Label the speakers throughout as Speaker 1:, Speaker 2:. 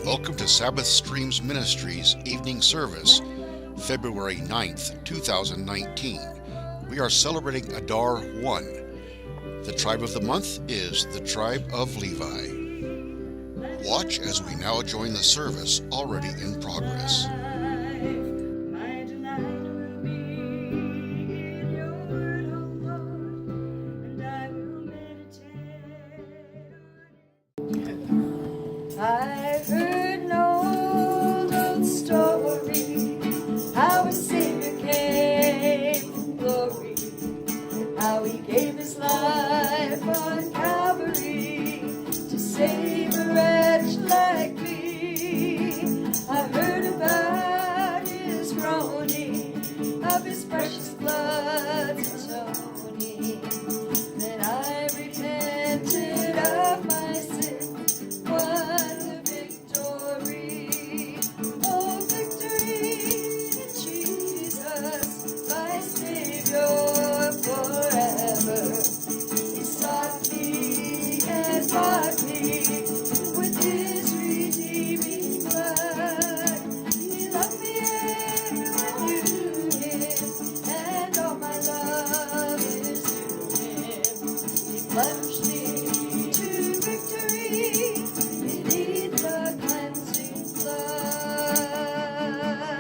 Speaker 1: Welcome to Sabbath Streams Ministries evening service, February 9th, 2019. We are celebrating Adar 1. The tribe of the month is the tribe of Levi. Watch as we now join the service already in progress.
Speaker 2: I've heard an old story, how a Savior came from glory, how he gave his life on Calvary to save a wretch like me. I heard about his groaning, of his precious blood's atoning. Then I repented of my sin, won the victory. Oh, victory in Jesus, my Savior forever. He sought me and bought me with his redeeming blood. He loved me and I knew him, and all my love is to him. He plunged me to victory beneath the cleansing flood.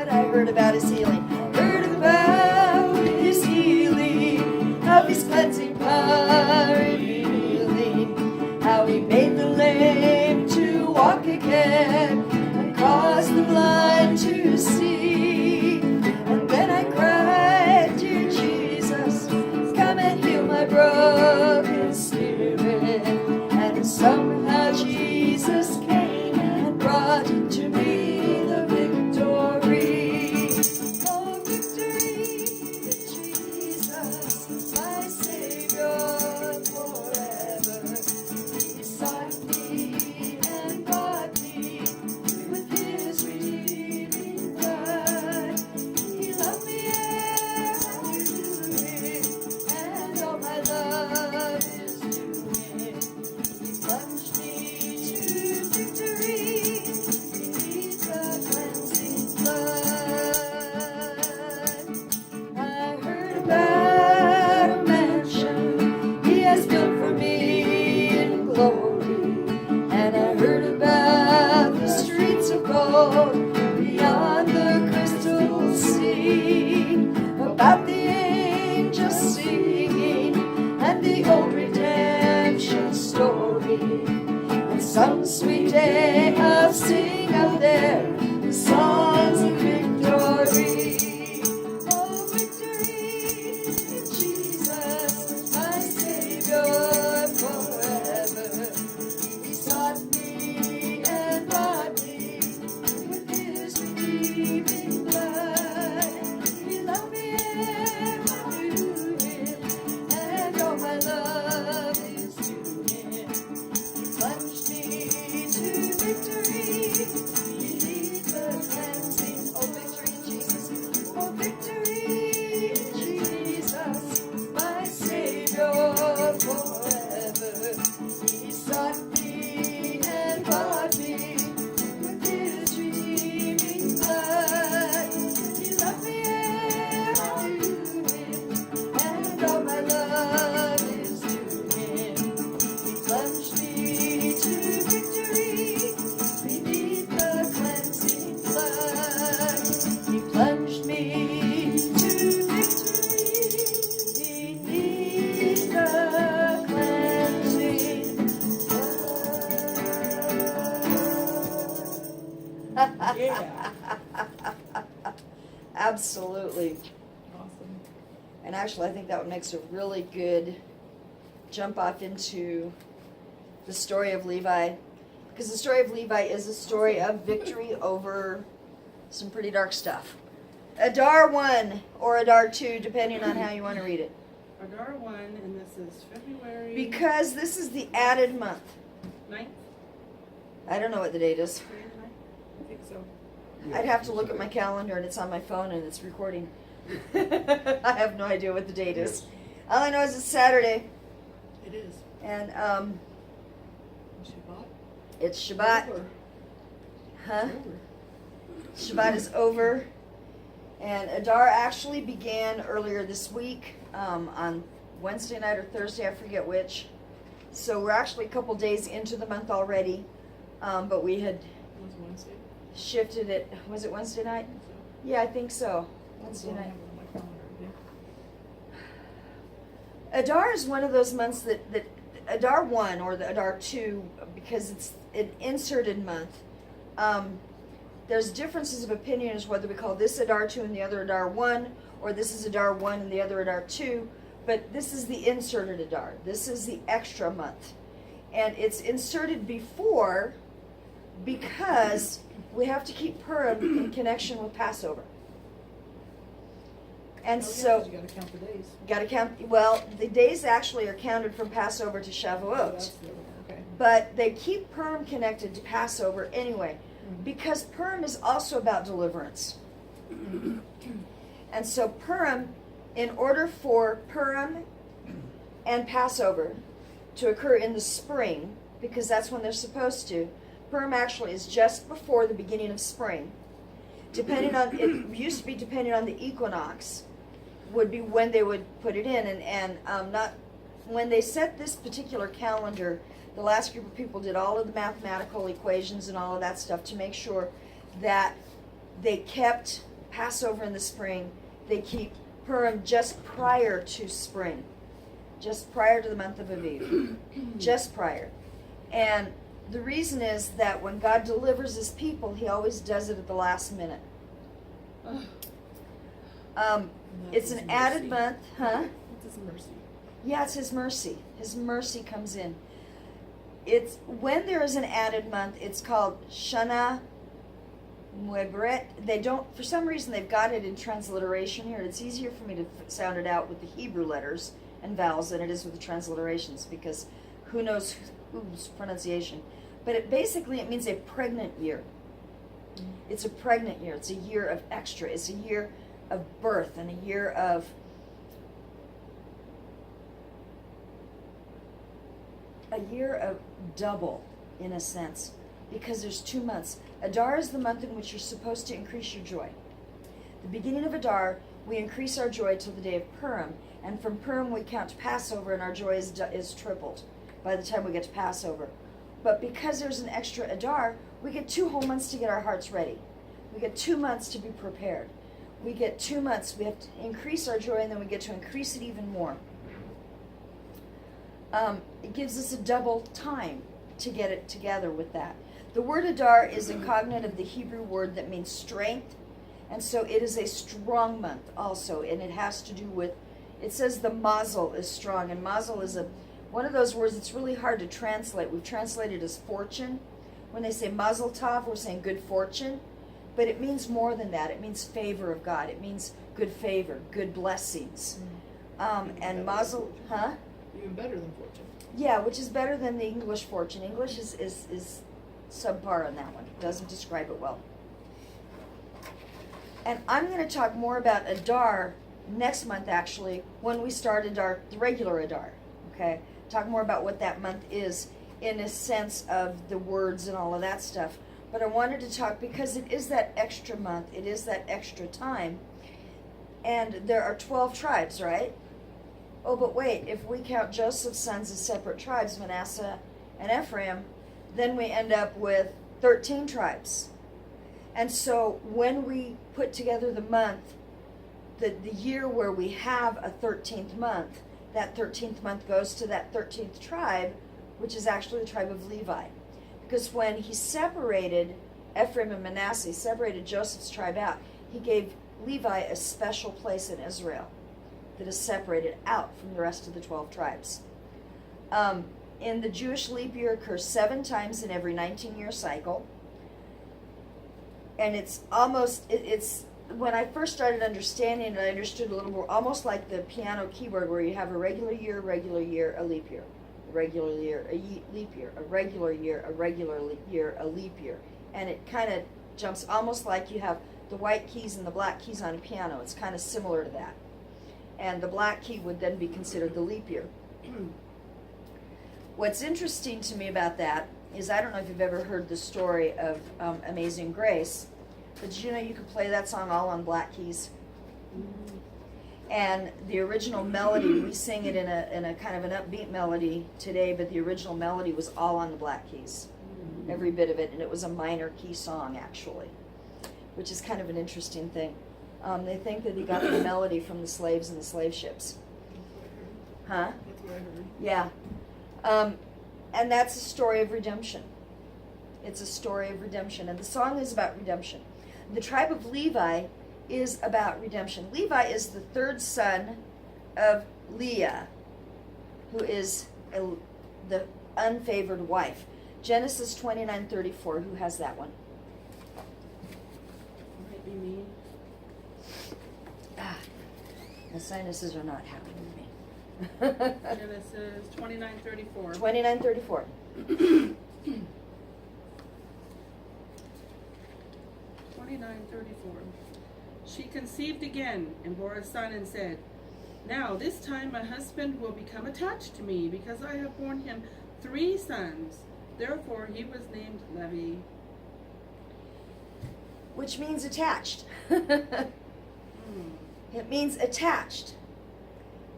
Speaker 2: I heard about his healing, heard about his healing, of his cleansing power and healing, how he made the lame to walk again and caused the blind to see. And then I cried, dear Jesus, come and heal my broken spirit. And somehow Jesus came and brought to me the victory. Oh, victory in Jesus, my Savior forever. He sought me and bought me with his redeeming blood. He loved me and I knew him, and all my love is to him. He plunged me to victory beneath the cleansing flood. I heard about a mansion he has built for me in glory, and I heard about the streets of gold beyond the crystal sea, about the angels singing and the old redemption story. And some sweet day I'll sing out there the songs of victory. Oh, victory in Jesus, my Savior forever. He sought me and bought me with his redeeming blood. He loved me and I knew him, and all my love is to him. He plunged me to victory beneath the cleansing. Oh, victory in Jesus. Oh, victory in Jesus, my Savior forever. He sought me and bought me with his redeeming blood. He loved me and I knew him, and all my love is to him. He plunged me to victory beneath the cleansing flood. He plunged me to victory beneath the cleansing flood.
Speaker 3: Yeah.
Speaker 2: Absolutely.
Speaker 3: Awesome.
Speaker 2: And actually, I think that makes a really good jump off into the story of Levi, because the story of Levi is a story of victory over some pretty dark stuff. Adar 1 or Adar 2, depending on how you want to read it.
Speaker 3: Adar 1, and this is February
Speaker 2: Because this is the added month.
Speaker 3: 9th?
Speaker 2: I don't know what the date is.
Speaker 3: Today the 9th? I think so.
Speaker 2: I'd have to look at my calendar, and it's on my phone, and it's recording. I have no idea what the date is. All I know is it's Saturday,
Speaker 3: It is.
Speaker 2: and
Speaker 3: Shabbat?
Speaker 2: it's Shabbat. Huh?
Speaker 3: It's over.
Speaker 2: Shabbat is over. And Adar actually began earlier this week, on Wednesday night or Thursday, I forget which. So we're actually a couple days into the month already, but we had
Speaker 3: It was Wednesday.
Speaker 2: shifted it. Was it Wednesday night? Yeah, I think so. Wednesday
Speaker 3: I don't
Speaker 2: night.
Speaker 3: have it on my calendar, yeah.
Speaker 2: Adar is one of those months that Adar 1 or the Adar 2, because it's an inserted month. There's differences of opinion as whether we call this Adar 2 and the other Adar 1, or this is Adar 1 and the other Adar 2, but this is the inserted Adar. This is the extra month. And it's inserted before because we have to keep Purim in connection with Passover. And
Speaker 3: Oh, yeah,
Speaker 2: so,
Speaker 3: 'cause you gotta count the days.
Speaker 2: gotta count, well, the days actually are counted from Passover to
Speaker 3: Oh,
Speaker 2: Shavuot.
Speaker 3: that's the other one, okay.
Speaker 2: But they keep Purim connected to Passover anyway, because Purim is also about deliverance. And so Purim, in order for Purim and Passover to occur in the spring, because that's when they're supposed to, Purim actually is just before the beginning of spring. Depending on, it used to be depending on the equinox, would be when they would put it in, and not, when they set this particular calendar, the last group of people did all of the mathematical equations and all of that stuff to make sure that they kept Passover in the spring, they keep Purim just prior to spring, just prior to the month of Aviv, just prior. And the reason is that when God delivers his people, he always does it at the last minute.
Speaker 3: Ugh.
Speaker 2: It's an added month, huh?
Speaker 3: It's his mercy.
Speaker 2: Yeah, it's his mercy. His mercy comes in. It's when there is an added month, it's called Shana Muebret. They don't, for some reason, they've got it in transliteration here. It's easier for me to sound it out with the Hebrew letters and vowels than it is with the transliterations, because who knows whose pronunciation. But it basically, it means a pregnant year. It's a pregnant year. It's a year of extra. It's a year of birth and a year of double, in a sense, because there's 2 months. Adar is the month in which you're supposed to increase your joy. The beginning of Adar, we increase our joy till the day of Purim, and from Purim we count to Passover, and our joy is tripled by the time we get to Passover. But because there's an extra Adar, we get 2 whole months to get our hearts ready. We get 2 months to be prepared. We get 2 months. We have to increase our joy, and then we get to increase it even more. It gives us a double time to get it together with that. The word Adar is a cognate of the Hebrew word that means strength, and so it is a strong month also, and it has to do with, it says the mazel is strong, and mazel is one of those words that's really hard to translate. We've translated as fortune. When they say mazel tov, we're saying good fortune, but it means more than that. It means favor of God. It means good favor, good blessings. And mazel, huh?
Speaker 3: Even better than fortune.
Speaker 2: Yeah, which is better than the English fortune. English is subpar on that one. It doesn't describe it well. And I'm going to talk more about Adar next month, actually, when we start Adar, the regular Adar. Okay? Talk more about what that month is in a sense of the words and all of that stuff. But I wanted to talk because it is that extra month. It is that extra time. And there are 12 tribes, right? Oh, but wait, if we count Joseph's sons as separate tribes, Manasseh and Ephraim, then we end up with 13 tribes. And so when we put together the month, the year where we have a 13th month, that 13th month goes to that 13th tribe, which is actually the tribe of Levi. Because when he separated Ephraim and Manasseh, he separated Joseph's tribe out, he gave Levi a special place in Israel that is separated out from the rest of the 12 tribes. In the Jewish leap year occurs 7 times in every 19-year cycle. And it's almost, it's when I first started understanding it, I understood a little more, almost like the piano keyboard where you have a regular year, a leap year, a regular year, a leap year, a regular year, a regular year, a leap year. And it kind of jumps almost like you have the white keys and the black keys on a piano. It's kind of similar to that. And the black key would then be considered the leap year. What's interesting to me about that is, I don't know if you've ever heard the story of Amazing Grace, but did you know you could play that song all on black keys? And the original melody, we sing it in a kind of an upbeat melody today, but the original melody was all on the black keys, every bit of it, and it was a minor key song actually, which is kind of an interesting thing. They think that he got the melody from the slaves and the slave ships. Huh?
Speaker 3: That's what I heard.
Speaker 2: Yeah. And that's a story of redemption. It's a story of redemption, and the song is about redemption. The tribe of Levi is about redemption. Levi is the third son of Leah, who is the unfavored wife. Genesis 29:34. Who has that one?
Speaker 3: Might be me.
Speaker 2: The sinuses are not happy with me.
Speaker 3: Genesis 29:34.
Speaker 2: 29:34.
Speaker 3: 29:34. She conceived again and bore a son and said, "Now this time my husband will become attached to me because I have borne him 3 sons. Therefore he was named Levi."
Speaker 2: Which means attached. It means attached.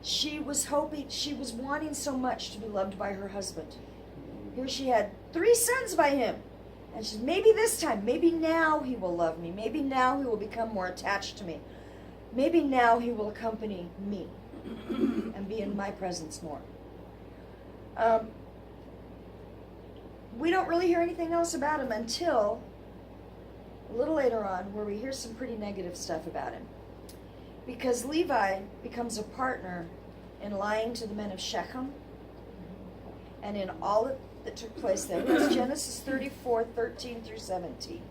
Speaker 2: She was wanting so much to be loved by her husband. Here she had 3 sons by him. And she said, maybe this time, maybe now he will love me. Maybe now he will become more attached to me. Maybe now he will accompany me and be in my presence more. We don't really hear anything else about him until a little later on, where we hear some pretty negative stuff about him. Because Levi becomes a partner in lying to the men of Shechem and in all that took place there. It's Genesis 34:13-17.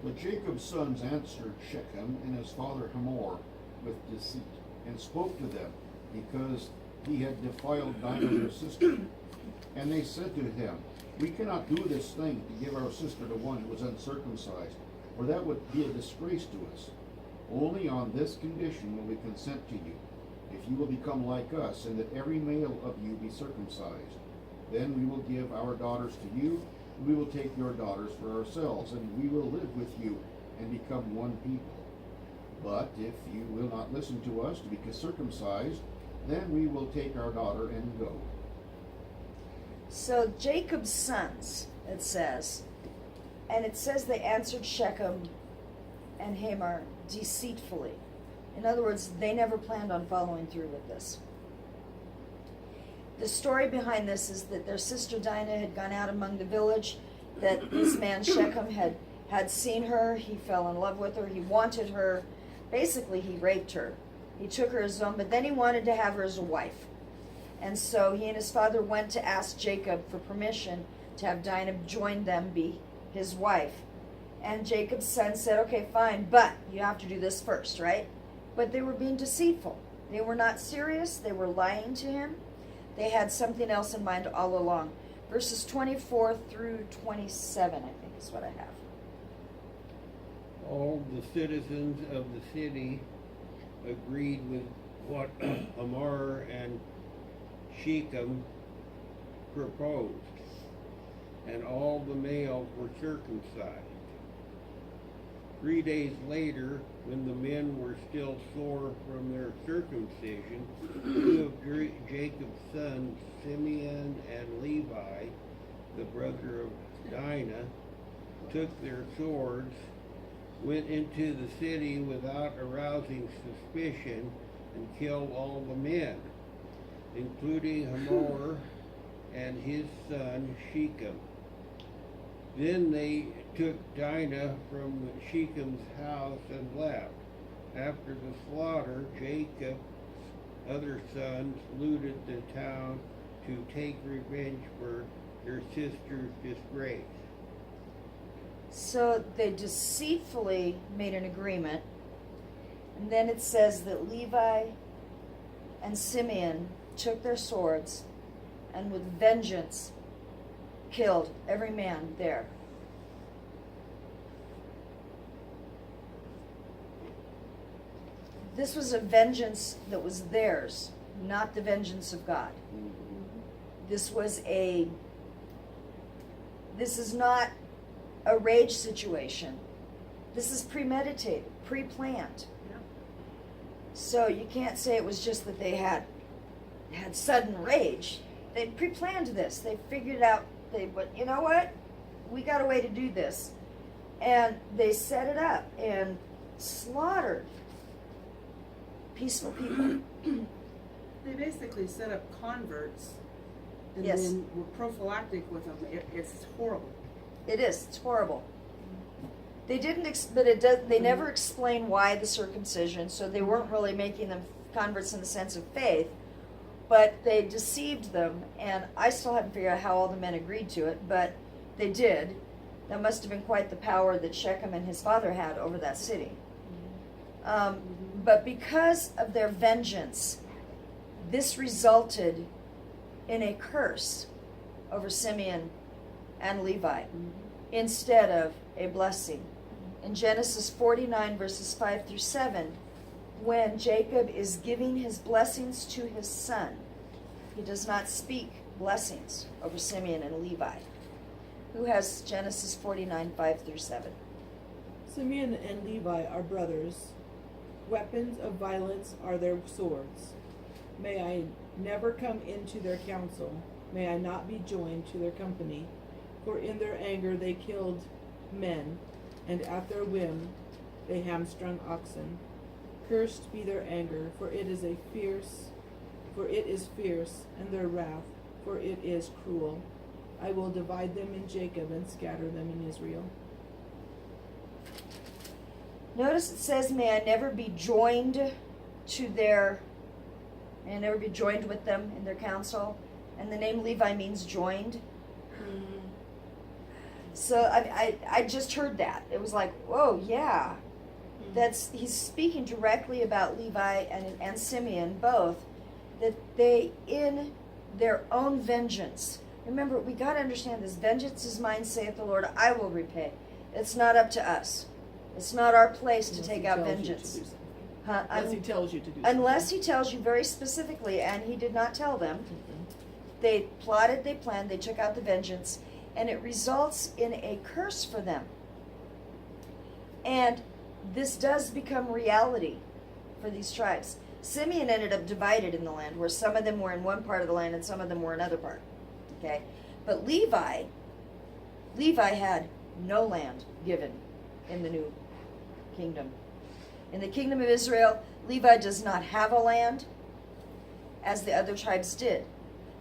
Speaker 1: But Jacob's sons answered Shechem and his father Hamor with deceit, and spoke to them, because he had defiled Dinah their sister. And they said to him, "We cannot do this thing to give our sister to one who is uncircumcised, for that would be a disgrace to us. Only on this condition will we consent to you, if you will become like us, and that every male of you be circumcised. Then we will give our daughters to you, and we will take your daughters for ourselves, and we will live with you and become one people. But if you will not listen to us to be circumcised, then we will take our daughter and go."
Speaker 2: So Jacob's sons, it says, and it says they answered Shechem and Hamor deceitfully. In other words, they never planned on following through with this. The story behind this is that their sister Dinah had gone out among the village, that this man Shechem had seen her, he fell in love with her, he wanted her, basically he raped her. He took her as his own, but then he wanted to have her as a wife. And so he and his father went to ask Jacob for permission to have Dinah join them, be his wife. And Jacob's son said, "Okay, fine, but you have to do this first," right? But they were being deceitful. They were not serious. They were lying to him. They had something else in mind all along. Verses 24-27, I think is what I have.
Speaker 4: All the citizens of the city agreed with what Hamor and Shechem proposed, and all the males were circumcised. 3 days later, when the men were still sore from their circumcision, 2 of Jacob's sons, Simeon and Levi, the brother of Dinah, took their swords, went into the city without arousing suspicion, and killed all the men, including Hamor and his son Shechem. Then they took Dinah from Shechem's house and left. After the slaughter, Jacob's other sons looted the town to take revenge for their sister's disgrace.
Speaker 2: So they deceitfully made an agreement. And then it says that Levi and Simeon took their swords and with vengeance killed every man there. This was a vengeance that was theirs, not the vengeance of God. This was a This is not a rage situation. This is premeditated, pre-planned.
Speaker 3: Yeah.
Speaker 2: So you can't say it was just that they had sudden rage. They pre-planned this. They figured out, you know what? We got a way to do this. And they set it up and slaughtered peaceful people.
Speaker 3: They basically set up converts and
Speaker 2: Yes.
Speaker 3: then were prophylactic with them. It's horrible.
Speaker 2: It is. It's horrible. They didn't, they never explain why the circumcision, so they weren't really making them converts in the sense of faith, but they deceived them, and I still haven't figured out how all the men agreed to it, but they did. That must have been quite the power that Shechem and his father had over that city. But because of their vengeance, this resulted in a curse over Simeon and Levi instead of a blessing. In Genesis 49, verses 5 through 7, when Jacob is giving his blessings to his son, he does not speak blessings over Simeon and Levi. Who has Genesis 49, 5 through 7?
Speaker 5: Simeon and Levi are brothers. Weapons of violence are their swords. May I never come into their council. May I not be joined to their company. For in their anger they killed men, and at their whim they hamstrung oxen. Cursed be their anger, for it is fierce, and their wrath, for it is cruel. I will divide them in Jacob and scatter them in Israel.
Speaker 2: Notice it says, may I never be joined with them in their council. And the name Levi means joined. So I just heard that. It was like, whoa, yeah. He's speaking directly about Levi and Simeon both, that they, in their own vengeance, remember, we got to understand this. Vengeance is mine, saith the Lord. I will repay. It's not up to us. It's not our place to take out vengeance.
Speaker 5: Unless he tells you to do something.
Speaker 2: Unless he tells you very specifically, and he did not tell them. They plotted, they planned, they took out the vengeance, and it results in a curse for them. And this does become reality for these tribes. Simeon ended up divided in the land, where some of them were in one part of the land and some of them were another part. Okay? But Levi had no land given in the new kingdom. In the kingdom of Israel, Levi does not have a land, as the other tribes did.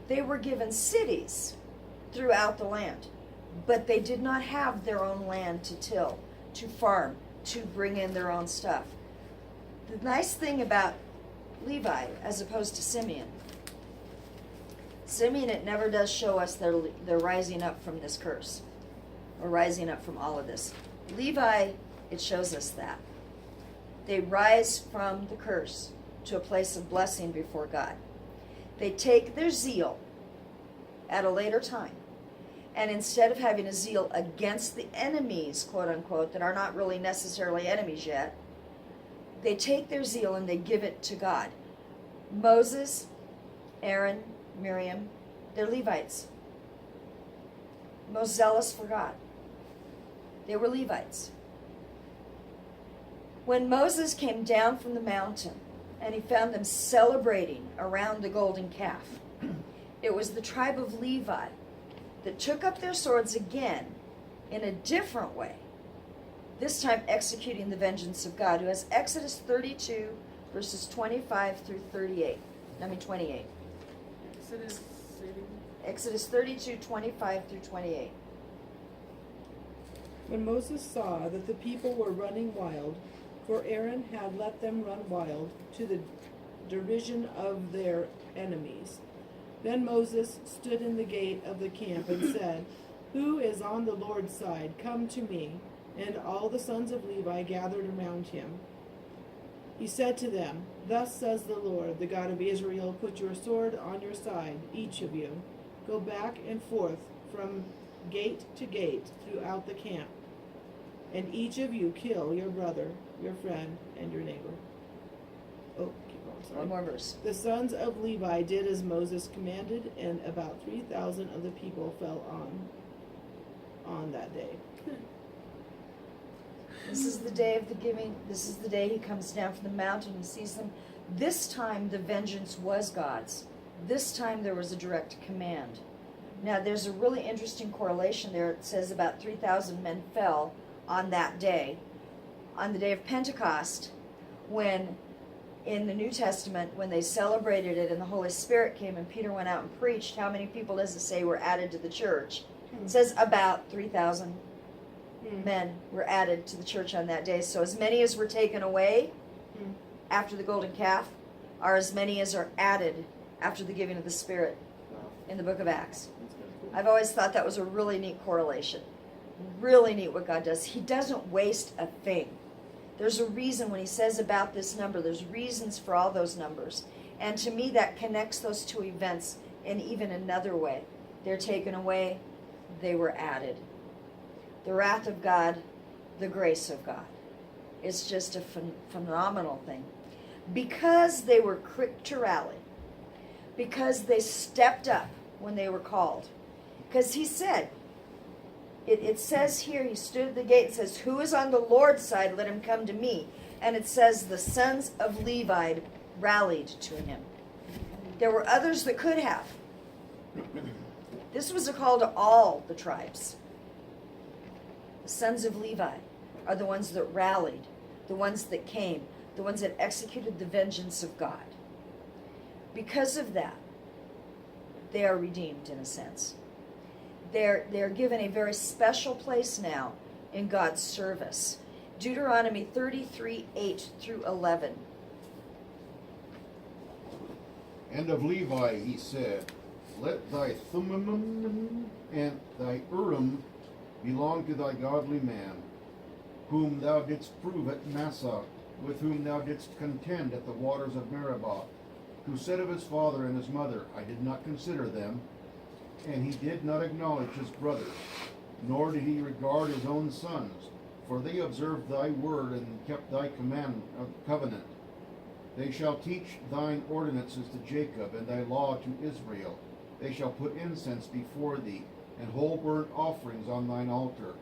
Speaker 2: They were given cities throughout the land, but they did not have their own land to till, to farm, to bring in their own stuff. The nice thing about Levi, as opposed to Simeon, it never does show us they're rising up from this curse, or rising up from all of this. Levi, it shows us that. They rise from the curse to a place of blessing before God. They take their zeal at a later time, and instead of having a zeal against the enemies, quote unquote, that are not really necessarily enemies yet, they take their zeal and they give it to God. Moses, Aaron, Miriam, they're Levites. Most zealous for God. They were Levites. When Moses came down from the mountain and he found them celebrating around the golden calf, it was the tribe of Levi that took up their swords again in a different way, this time executing the vengeance of God, who has Exodus 32, verses 25 through 28. 28. Exodus 32, 25 through 28.
Speaker 5: When Moses saw that the people were running wild, for Aaron had let them run wild to the derision of their enemies, then Moses stood in the gate of the camp and said, Who is on the Lord's side? Come to me. And all the sons of Levi gathered around him. He said to them, Thus says the Lord, the God of Israel, put your sword on your side, each of you. Go back and forth from gate to gate throughout the camp. And each of you kill your brother, your friend, and your neighbor. Oh, keep going, sorry.
Speaker 2: One more verse.
Speaker 5: The sons of Levi did as Moses commanded, and about 3,000 of the people fell on. that day.
Speaker 2: This is the day of the giving. This is the day he comes down from the mountain and sees them. This time the vengeance was God's. This time there was a direct command. Now there's a really interesting correlation there. It says about 3,000 men fell on that day, on the day of Pentecost, when in the New Testament, when they celebrated it and the Holy Spirit came and Peter went out and preached, how many people does it say were added to the church? It says about 3,000 men were added to the church on that day. So as many as were taken away after the golden calf are as many as are added after the giving of the Spirit in the book of Acts. I've always thought that was a really neat correlation. Really neat what God does. He doesn't waste a thing. There's a reason when he says about this number, there's reasons for all those numbers. And to me that connects those two events in even another way. They're taken away, they were added. The wrath of God, the grace of God. It's just a phenomenal thing. Because they were quick to rally. Because they stepped up when they were called. Because he said, it says here, he stood at the gate and says, who is on the Lord's side, let him come to me. And it says the sons of Levi rallied to him. There were others that could have. This was a call to all the tribes. The sons of Levi are the ones that rallied, the ones that came, the ones that executed the vengeance of God. Because of that, they are redeemed in a sense. They're given a very special place now in God's service. Deuteronomy 33:8-11.
Speaker 1: And of Levi he said, let thy Thummim and thy Urim belong to thy godly man, whom thou didst prove at Massah, with whom thou didst contend at the waters of Meribah, who said of his father and his mother, I did not consider them, and he did not acknowledge his brothers, nor did he regard his own sons, for they observed thy word and kept thy covenant. They shall teach thine ordinances to Jacob, and thy law to Israel. They shall put incense before thee, and whole burnt offerings on thine altar.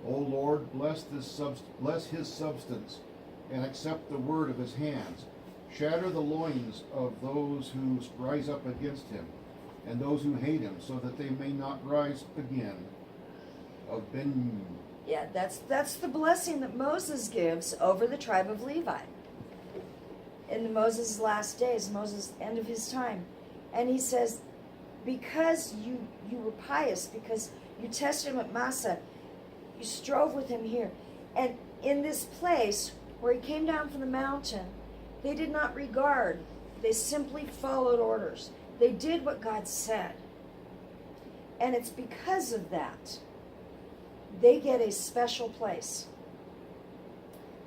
Speaker 1: O Lord, bless his substance, and accept the word of his hands. Shatter the loins of those who rise up against him, and those who hate him, so that they may not rise again. Of Ben.
Speaker 2: Yeah, that's the blessing that Moses gives over the tribe of Levi. In Moses' last days, Moses' end of his time. And he says, because you were pious, because you tested him at Massah, you strove with him here. And in this place where he came down from the mountain, they did not regard. They simply followed orders. They did what God said. And it's because of that they get a special place.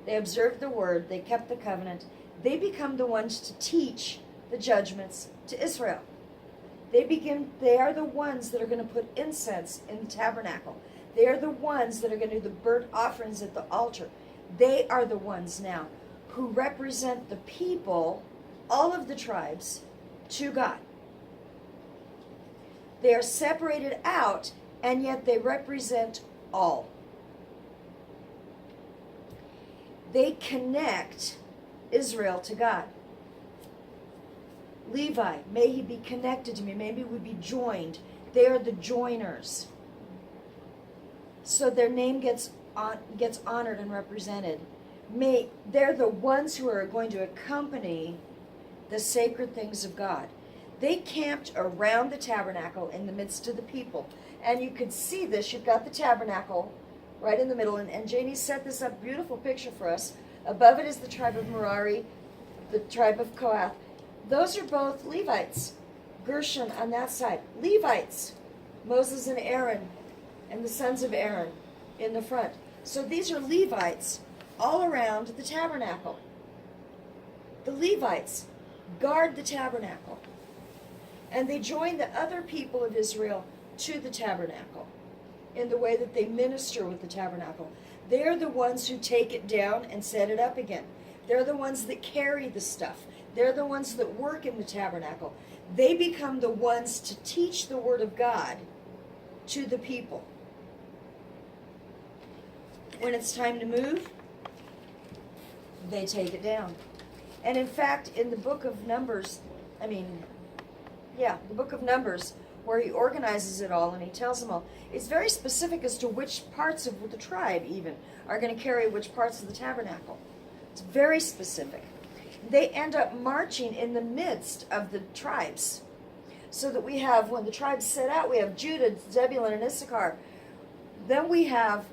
Speaker 2: They observed the word. They kept the covenant. They become the ones to teach the judgments to Israel. They are the ones that are going to put incense in the tabernacle. They are the ones that are going to do the burnt offerings at the altar. They are the ones now who represent the people, all of the tribes, to God. They are separated out, and yet they represent all. They connect Israel to God. Levi, may he be connected to me. Maybe we be joined. They are the joiners. So their name gets honored and represented. They're the ones who are going to accompany the sacred things of God. They camped around the tabernacle in the midst of the people. And you could see this. You've got the tabernacle right in the middle. And Janie set this up, beautiful picture for us. Above it is the tribe of Merari, the tribe of Kohath. Those are both Levites. Gershon on that side. Levites. Moses and Aaron and the sons of Aaron in the front. So these are Levites all around the tabernacle. The Levites guard the tabernacle. And they join the other people of Israel to the tabernacle in the way that they minister with the tabernacle. They're the ones who take it down and set it up again. They're the ones that carry the stuff. They're the ones that work in the tabernacle. They become the ones to teach the word of God to the people. when it's time to move, they take it down. And in fact, in the book of Numbers, the book of Numbers, where he organizes it all and he tells them all, it's very specific as to which parts of the tribe even are going to carry which parts of the tabernacle. It's very specific. They end up marching in the midst of the tribes. So that we have, when the tribes set out, we have Judah, Zebulun, and Issachar. Then we have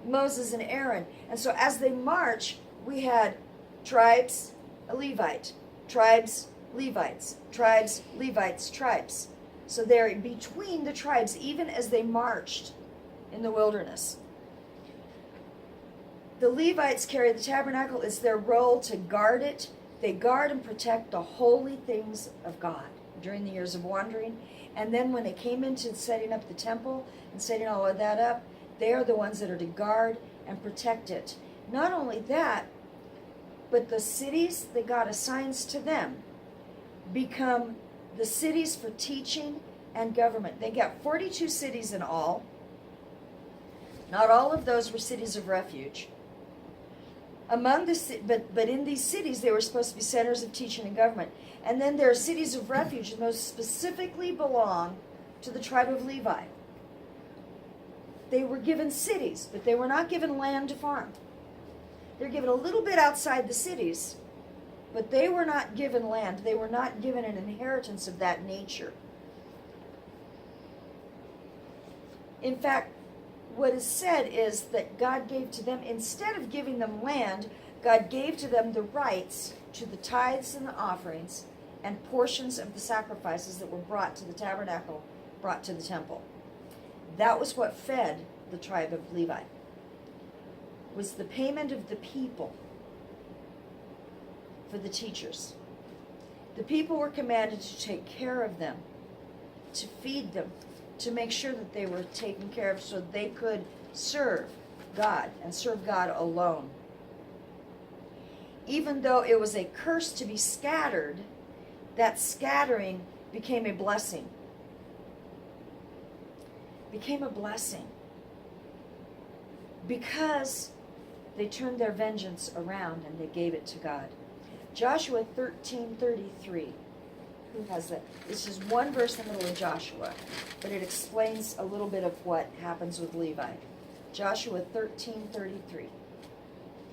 Speaker 2: Moses and Aaron. And so as they march, we had tribes, a Levite, tribes, Levites, tribes, Levites, tribes. So they're between the tribes, even as they marched in the wilderness. The Levites carry the tabernacle. It's their role to guard it. They guard and protect the holy things of God during the years of wandering. And then when they came into setting up the temple and setting all of that up, they are the ones that are to guard and protect it. Not only that, but the cities that God assigns to them become the cities for teaching and government. They got 42 cities in all. Not all of those were cities of refuge. But in these cities, they were supposed to be centers of teaching and government. And then there are cities of refuge, and those specifically belong to the tribe of Levi. They were given cities, but they were not given land to farm. They're given a little bit outside the cities, but they were not given land. They were not given an inheritance of that nature. In fact, what is said is that God gave to them, instead of giving them land, God gave to them the rights to the tithes and the offerings and portions of the sacrifices that were brought to the tabernacle, brought to the temple. That was what fed the tribe of Levi, was the payment of the people for the teachers. The people were commanded to take care of them, to feed them, to make sure that they were taken care of so they could serve God and serve God alone. Even though it was a curse to be scattered, that scattering became a blessing. Became a blessing. Because they turned their vengeance around and they gave it to God. Joshua 13:33. Who has that? It's just one verse in the middle of Joshua, but it explains a little bit of what happens with Levi. Joshua 13:33.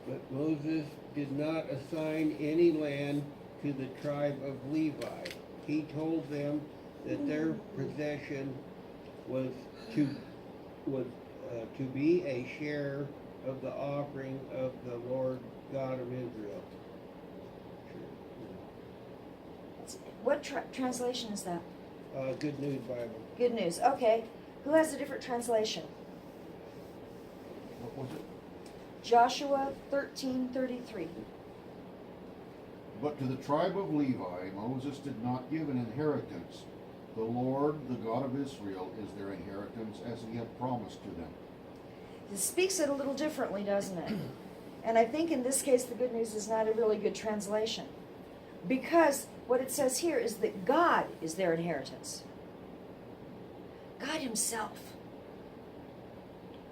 Speaker 4: But Moses did not assign any land to the tribe of Levi. He told them that their possession was to be a share of the offering of the Lord God of Israel.
Speaker 2: What translation is that?
Speaker 4: Good News Bible.
Speaker 2: Good News. Okay. Who has a different translation?
Speaker 1: What was it?
Speaker 2: Joshua 13:33.
Speaker 1: But to the tribe of Levi, Moses did not give an inheritance. The Lord, the God of Israel, is their inheritance, as he had promised to them.
Speaker 2: It speaks it a little differently, doesn't it? And I think in this case, the Good News is not a really good translation. Because what it says here is that God is their inheritance. God himself.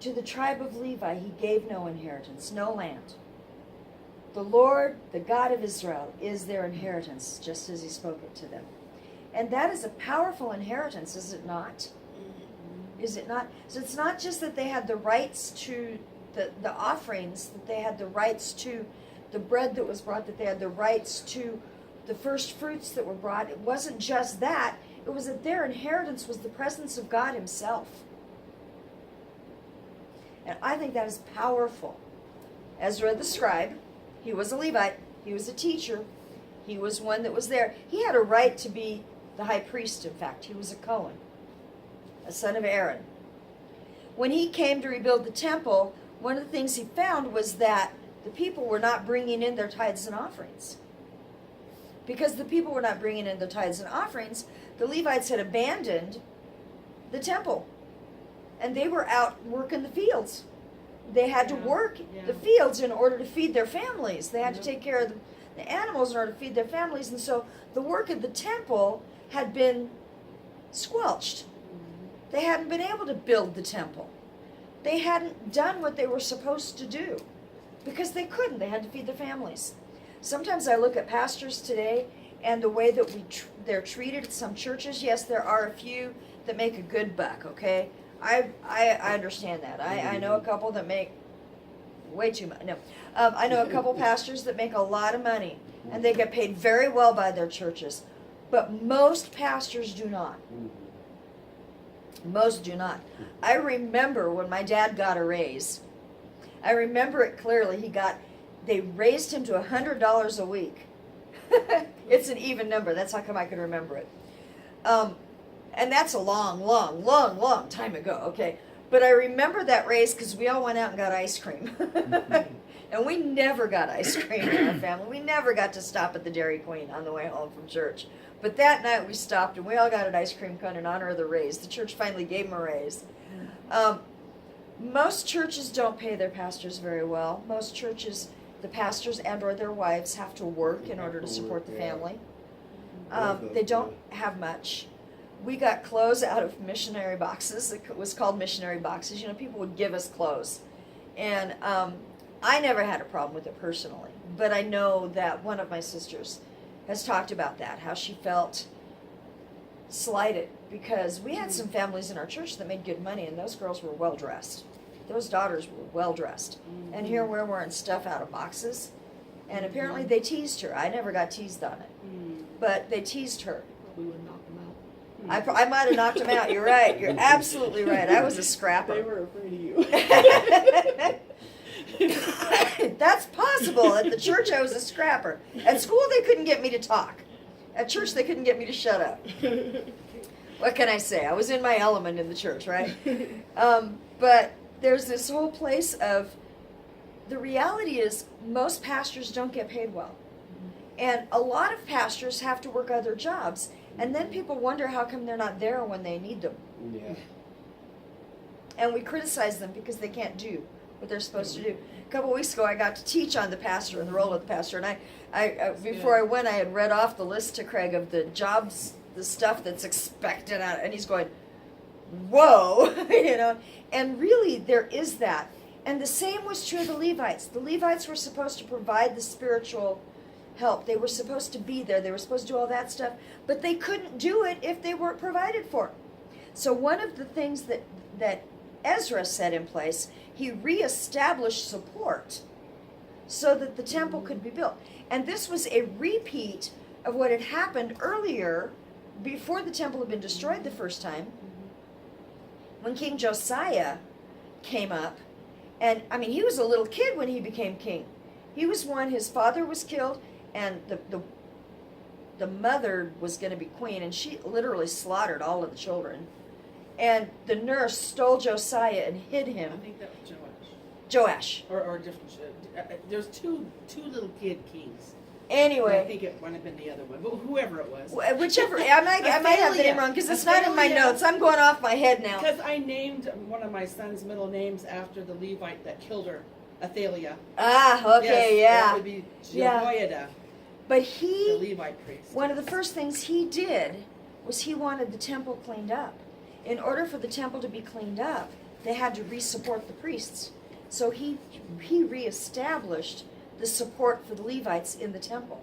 Speaker 2: To the tribe of Levi, he gave no inheritance, no land. The Lord, the God of Israel, is their inheritance, just as he spoke it to them. And that is a powerful inheritance, is it not? Is it not? So it's not just that they had the rights to the offerings, that they had the rights to the bread that was brought, that they had the rights to the first fruits that were brought. It wasn't just that. It was that their inheritance was the presence of God himself. And I think that is powerful. Ezra the scribe, he was a Levite, he was a teacher, he was one that was there. He had a right to be the high priest, in fact. He was a Cohen, a son of Aaron. When he came to rebuild the temple, one of the things he found was that the people were not bringing in their tithes and offerings. Because the people were not bringing in their tithes and offerings, the Levites had abandoned the temple. And they were out working the fields. They had to work the fields in order to feed their families. They had to take care of the animals in order to feed their families. And so the work of the temple had been squelched. They hadn't been able to build the temple. they hadn't done what they were supposed to do because they couldn't. They had to feed their families. Sometimes I look at pastors today and the way that they're treated at some churches. Yes, there are a few that make a good buck, okay? I understand that. I know a couple that make way too much. No. I know a couple pastors that make a lot of money, and they get paid very well by their churches. But most pastors do not. Most do not. I remember when my dad got a raise. I remember it clearly. They raised him to $100 a week. It's an even number. That's how come I can remember it. And that's a long, long, long, long time ago, okay? But I remember that raise because we all went out and got ice cream. And we never got ice cream in our family. We never got to stop at the Dairy Queen on the way home from church. But that night we stopped and we all got an ice cream cone in honor of the raise. The church finally gave him a raise. Most churches don't pay their pastors very well. Most churches, the pastors and or their wives have to work in order to support the family. They don't have much. We got clothes out of missionary boxes. It was called missionary boxes. You know, people would give us clothes. And I never had a problem with it personally. But I know that one of my sisters has talked about that, how she felt slighted because we had some families in our church that made good money and those girls were well dressed. Those daughters were well dressed. And here we're wearing stuff out of boxes. And apparently they teased her. I never got teased on it. But they teased her.
Speaker 5: We would knock them out.
Speaker 2: I might have knocked them out. You're right. You're absolutely right. I was a scrapper.
Speaker 5: They were afraid of you.
Speaker 2: That's possible. At the church, I was a scrapper. At school, they couldn't get me to talk. At church, they couldn't get me to shut up. What can I say? I was in my element in the church, right? But there's this whole place of, the reality is most pastors don't get paid well. And a lot of pastors have to work other jobs. And then people wonder how come they're not there when they need them.
Speaker 4: Yeah.
Speaker 2: And we criticize them because they can't do what they're supposed to do. A couple weeks ago, I got to teach on the pastor and the role of the pastor. And I before I went, I had read off the list to Craig of the jobs, the stuff that's expected out. And he's going, whoa, you know. And really, there is that. And the same was true of the Levites. The Levites were supposed to provide the spiritual help. They were supposed to be there. They were supposed to do all that stuff. But they couldn't do it if they weren't provided for. So one of the things that Ezra set in place, he reestablished support so that the temple could be built. And this was a repeat of what had happened earlier before the temple had been destroyed the first time. When King Josiah came up, and I mean, he was a little kid when he became king. He was one, his father was killed, and the mother was going to be queen, and she literally slaughtered all of the children. And the nurse stole Josiah and hid him.
Speaker 3: I think that was
Speaker 2: Joash.
Speaker 3: Joash. Or different. There's two little kid kings.
Speaker 2: Anyway.
Speaker 3: I think it might have been the other one, but whoever it was.
Speaker 2: Whichever. I might have the name wrong because it's not in my notes. I'm going off my head now.
Speaker 3: Because I named one of my son's middle names after the Levite that killed her, Athaliah.
Speaker 2: Ah, okay,
Speaker 3: yes,
Speaker 2: yeah.
Speaker 3: That would be Jehoiada,
Speaker 2: But
Speaker 3: the Levite priest.
Speaker 2: one of the first things he did was he wanted the temple cleaned up. In order for the temple to be cleaned up, they had to re-support the priests. So he reestablished the support for the Levites in the temple.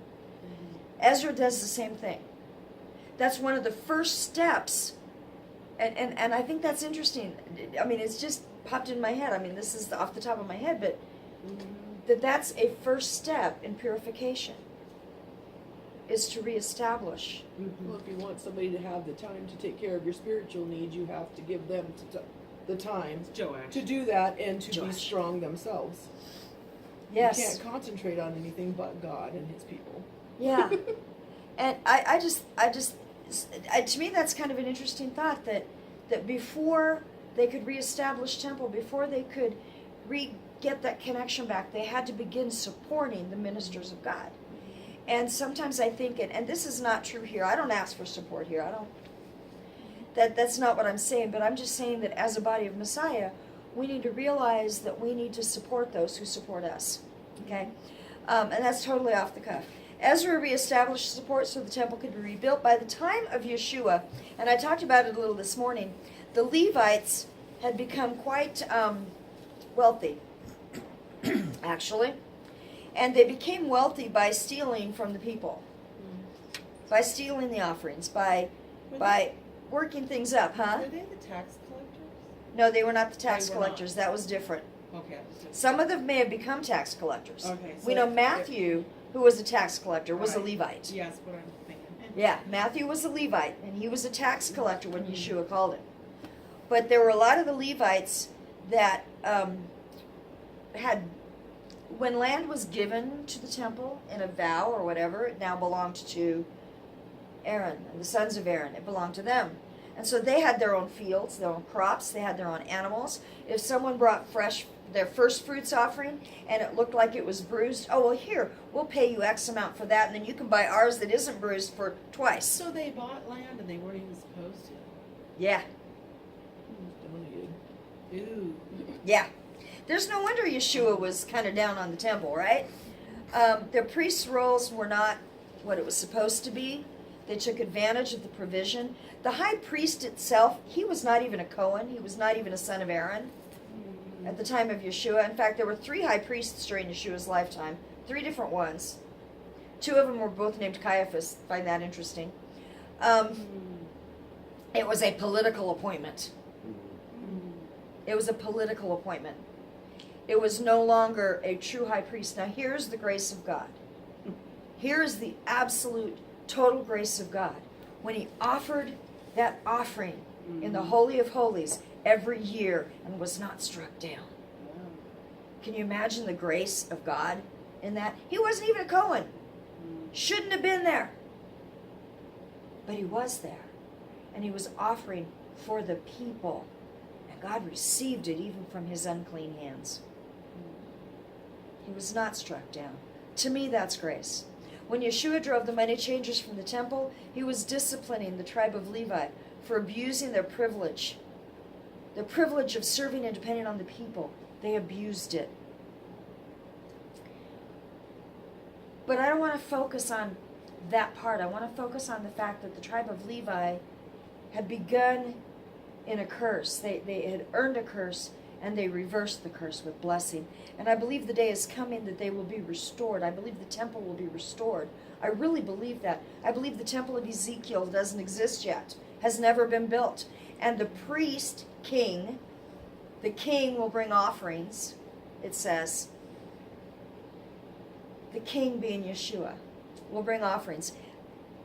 Speaker 2: Ezra does the same thing. That's one of the first steps. And I think that's interesting. I mean, it's just popped in my head. I mean, this is off the top of my head, but that's a first step in purification, is to reestablish.
Speaker 5: Well, if you want somebody to have the time to take care of your spiritual needs, you have to give them the time
Speaker 3: Joash.
Speaker 5: to do that and to be
Speaker 2: Joash.
Speaker 5: strong themselves.
Speaker 2: Yes.
Speaker 5: You can't concentrate on anything but God and His people.
Speaker 2: Yeah. And I just, to me, that's kind of an interesting thought that before they could reestablish temple, before they could get that connection back, they had to begin supporting the ministers of God. And sometimes I think, and this is not true here, I don't ask for support here, that's not what I'm saying, but I'm just saying that as a body of Messiah, we need to realize that we need to support those who support us, okay? And that's totally off the cuff. Ezra reestablished support so the temple could be rebuilt. By the time of Yeshua, and I talked about it a little this morning, the Levites had become quite wealthy, actually. And they became wealthy by stealing from the people, by stealing the offerings, by working things up, huh?
Speaker 3: Were they the tax collectors?
Speaker 2: No, they were not the tax
Speaker 3: They were not.
Speaker 2: collectors. That was different.
Speaker 3: Okay.
Speaker 2: Some of them may have become tax collectors.
Speaker 3: Okay, so
Speaker 2: We know
Speaker 3: if-
Speaker 2: Matthew, who was a tax collector, was a
Speaker 3: Right.
Speaker 2: Levite.
Speaker 3: Yes, what I'm thinking.
Speaker 2: Yeah, Matthew was a Levite, and he was a tax collector when Yeshua called him. But there were a lot of the Levites that had, when land was given to the temple in a vow or whatever, it now belonged to Aaron, and the sons of Aaron. It belonged to them. And so they had their own fields, their own crops, they had their own animals. If someone brought their first fruits offering and it looked like it was bruised, oh, well, here, we'll pay you X amount for that, and then you can buy ours that isn't bruised for twice.
Speaker 3: So they bought land and they weren't even supposed to.
Speaker 2: Yeah,
Speaker 3: Ooh.
Speaker 2: yeah. There's no wonder Yeshua was kind of down on the temple, right? Their priest's roles were not what it was supposed to be. They took advantage of the provision. The high priest itself, he was not even a Cohen. He was not even a son of Aaron at the time of Yeshua. In fact, there were 3 high priests during Yeshua's lifetime, 3 different ones. 2 of them were both named Caiaphas. Find that interesting. It was a political appointment. It was a political appointment. It was no longer a true high priest. Now, here's the grace of God. Here is the absolute, total grace of God. When he offered that offering in the Holy of Holies every year and was not struck down. Can you imagine the grace of God in that? He wasn't even a Cohen. Shouldn't have been there. But he was there. And he was offering for the people. And God received it even from his unclean hands. He was not struck down. To me, that's grace. When Yeshua drove the money changers from the temple, he was disciplining the tribe of Levi for abusing their privilege. The privilege of serving and depending on the people. They abused it. But I don't want to focus on that part. I want to focus on the fact that the tribe of Levi had begun in a curse. They had earned a curse, and they reversed the curse with blessing. And I believe the day is coming that they will be restored. I believe the temple will be restored. I really believe that. I believe the temple of Ezekiel doesn't exist yet, has never been built. And the priest, king, the king will bring offerings, it says. The king being Yeshua will bring offerings.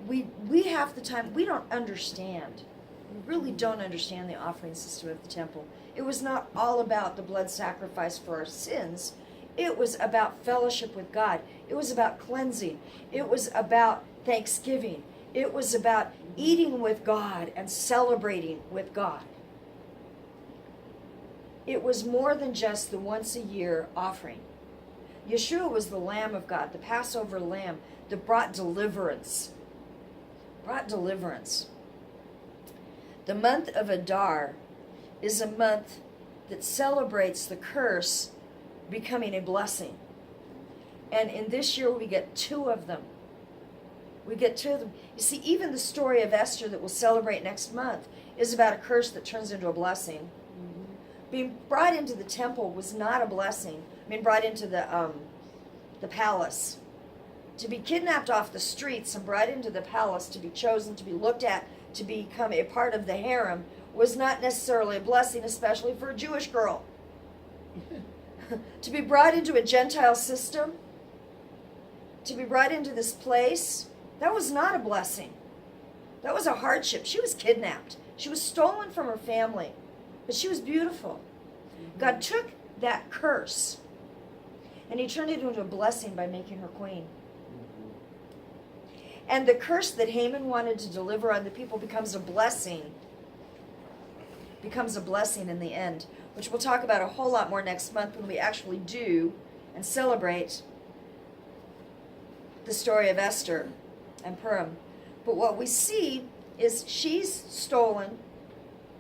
Speaker 2: We half the time, we don't understand. We really don't understand the offering system of the temple. It was not all about the blood sacrifice for our sins. It was about fellowship with God. It was about cleansing. It was about thanksgiving. It was about eating with God and celebrating with God. It was more than just the once a year offering. Yeshua was the Lamb of God, the Passover Lamb that brought deliverance. Brought deliverance. The month of Adar is a month that celebrates the curse becoming a blessing. And in this year we get 2 of them. We get 2 of them. You see, even the story of Esther that we'll celebrate next month is about a curse that turns into a blessing. Being brought into the temple was not a blessing. Brought into the palace. To be kidnapped off the streets and brought into the palace, to be chosen, to be looked at, to become a part of the harem was not necessarily a blessing, especially for a Jewish girl. To be brought into a Gentile system, to be brought into this place, that was not a blessing. That was a hardship. She was kidnapped. She was stolen from her family, but she was beautiful. God took that curse and he turned it into a blessing by making her queen. And the curse that Haman wanted to deliver on the people becomes a blessing. Becomes a blessing in the end, which we'll talk about a whole lot more next month when we actually do and celebrate the story of Esther and Purim. But what we see is she's stolen.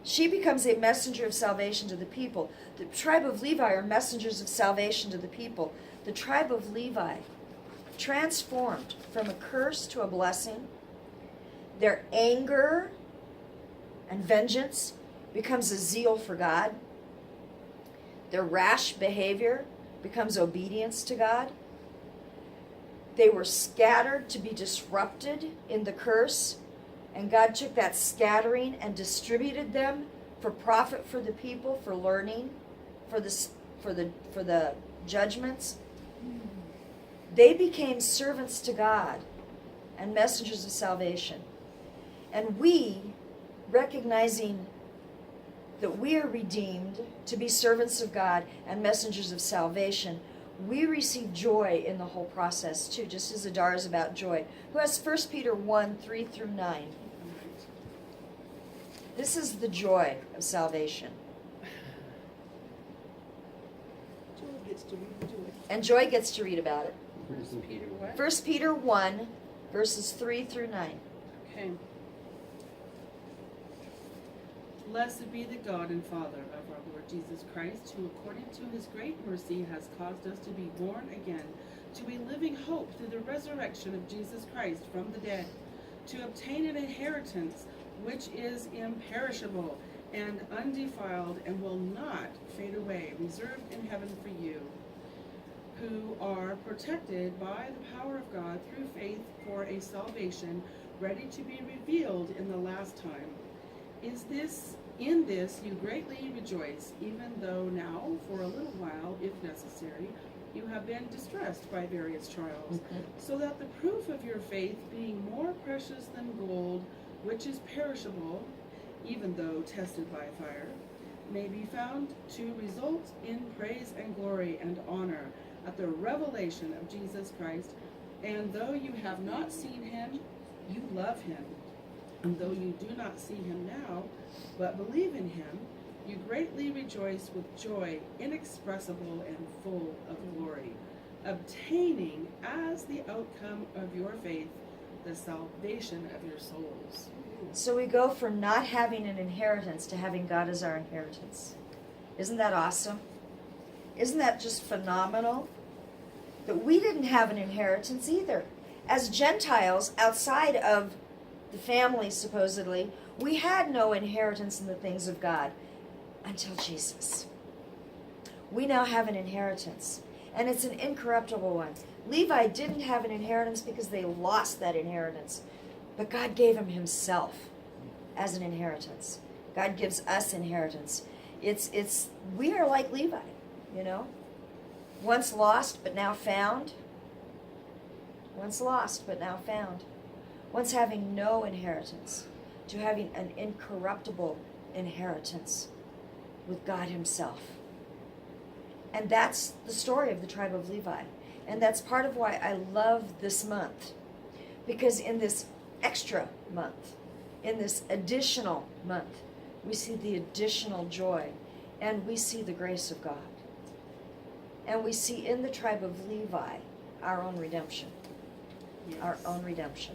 Speaker 2: She becomes a messenger of salvation to the people. The tribe of Levi are messengers of salvation to the people. The tribe of Levi transformed from a curse to a blessing. Their anger and vengeance becomes a zeal for God. Their rash behavior becomes obedience to God. They were scattered to be disrupted in the curse, and God took that scattering and distributed them for profit for the people, for learning, for the judgments. They became servants to God and messengers of salvation. And we, recognizing that we are redeemed to be servants of God and messengers of salvation, we receive joy in the whole process too, just as Adar is about joy. Who has 1 Peter 1, 3 through 9? This is the joy of salvation.
Speaker 5: Joy gets to read into it.
Speaker 2: And Joy gets to read about it.
Speaker 3: 1 Peter what?
Speaker 2: 1 Peter 1, verses 3 through 9.
Speaker 3: Okay. Blessed be the God and Father of our Lord Jesus Christ, who according to his great mercy has caused us to be born again to a living hope through the resurrection of Jesus Christ from the dead, to obtain an inheritance which is imperishable and undefiled and will not fade away, reserved in heaven for you, who are protected by the power of God through faith for a salvation ready to be revealed in the last time. In this you greatly rejoice, even though now, for a little while, if necessary, you have been distressed by various trials, so that the proof of your faith, being more precious than gold, which is perishable, even though tested by fire, may be found to result in praise and glory and honor at the revelation of Jesus Christ. And though you have not seen him, you love him. And though you do not see him now, but believe in him, you greatly rejoice with joy inexpressible and full of glory, obtaining as the outcome of your faith the salvation of your souls.
Speaker 2: So we go from not having an inheritance to having God as our inheritance. Isn't that awesome? Isn't that just phenomenal? That we didn't have an inheritance either. As Gentiles, outside of the family, supposedly, we had no inheritance in the things of God until Jesus. We now have an inheritance, and it's an incorruptible one. Levi didn't have an inheritance because they lost that inheritance, but God gave him himself as an inheritance. God gives us inheritance. We are like Levi, you know? Once lost, but now found. Once lost, but now found. Once having no inheritance, to having an incorruptible inheritance with God himself. And that's the story of the tribe of Levi. And that's part of why I love this month. Because in this extra month, in this additional month, we see the additional joy, and we see the grace of God. And we see in the tribe of Levi our own redemption.
Speaker 3: Yes.
Speaker 2: Our own redemption.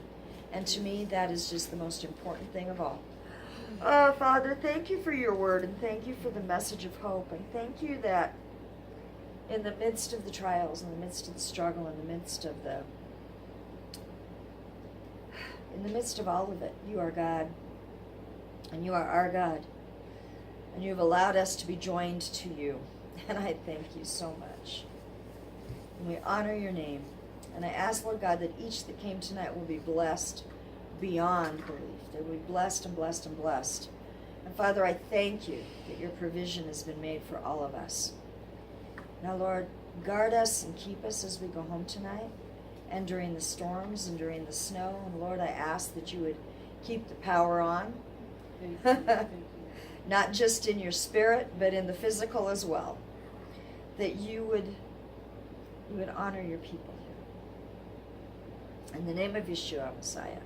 Speaker 2: And to me, that is just the most important thing of all. Oh, Father, thank you for your word, and thank you for the message of hope, and thank you that in the midst of the trials, in the midst of the struggle, in the midst of all of it, you are God, and you are our God, and you have allowed us to be joined to you, and I thank you so much. And we honor your name. And I ask, Lord God, that each that came tonight will be blessed beyond belief. They will be blessed and blessed and blessed. And Father, I thank you that your provision has been made for all of us. Now, Lord, guard us and keep us as we go home tonight and during the storms and during the snow. And Lord, I ask that you would keep the power on,
Speaker 3: Thank you. Thank you.
Speaker 2: not just in your spirit, but in the physical as well. That you would honor your people. In the name of Yeshua, Messiah.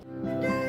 Speaker 2: Amen.